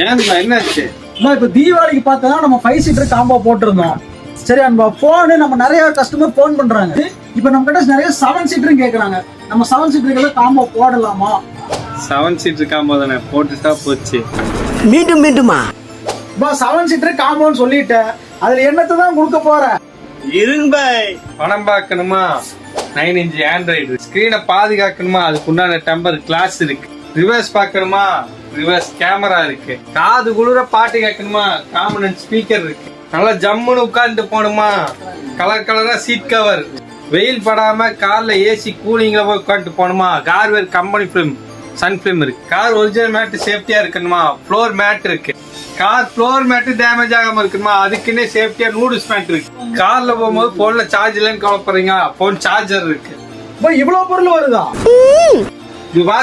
ஏன்பா என்னாச்சு? இப்ப தீபாவளிக்கு பார்த்தா நம்ம 5 சீட்டர் காம்போ போட்டிருந்தோம். சரி அன்பா, போனு நம்ம நிறைய கஸ்டமர் போன் பண்றாங்க. இப்ப நம்ம கிட்ட நிறைய 7 சீட்டரும் கேக்குறாங்க. நம்ம 7 சீட்டருக்கு காம்போ போடலாமா? 7 சீட்டர் காம்போ தானே, போட்டுட்டா போச்சு. மீண்டும் மீண்டுமா? 7 சீட்டர் காம்போன்னு சொல்லிட்டேன், அதுல என்னத்தை தான் கொடுக்க போற? இருங்க பணம் பார்க்கணுமா, 9 inch ஆண்ட்ராய்டு ஸ்கிரீனை பாதுகாக்கணுமா, அதுக்கு உண்டான டெம்பர் கிளாஸ் இருக்கு. ரிவர்ஸ் பார்க்கணுமா, ரிவர்ஸ் கேமரா இருக்கு. காது குளிர பாட்டு கேட்கணுமா, காம்பனன்ட் ஸ்பீக்கர் இருக்கு. நல்லா ஜம்முன்னு உட்கார்ந்து போகணுமா, கலர் கலரா சீட் கவர். வெயில் படாம கார்ல ஏசி கூலிங்ல போய் உட்காந்து போகணுமா, Garware company film sun film இருக்கு. கார் ஒரிஜினல் மேட் சேஃப்டியா இருக்கணுமா, ஃப்ளோர் மேட் இருக்கு. கார் ஃப்ளோர் மேட் டேமேஜ் ஆகாம இருக்கணுமா, அதுக்குன்னே சேஃப்டியா நூடுல்ஸ் மேட் இருக்கு. கார்ல போகும்போது போன்ல சார்ஜ் இல்லைன்னு கவலைப்படுறீங்க, போன் சார்ஜர் இருக்கு. இவ்வளவு பொருள் வருதா? இது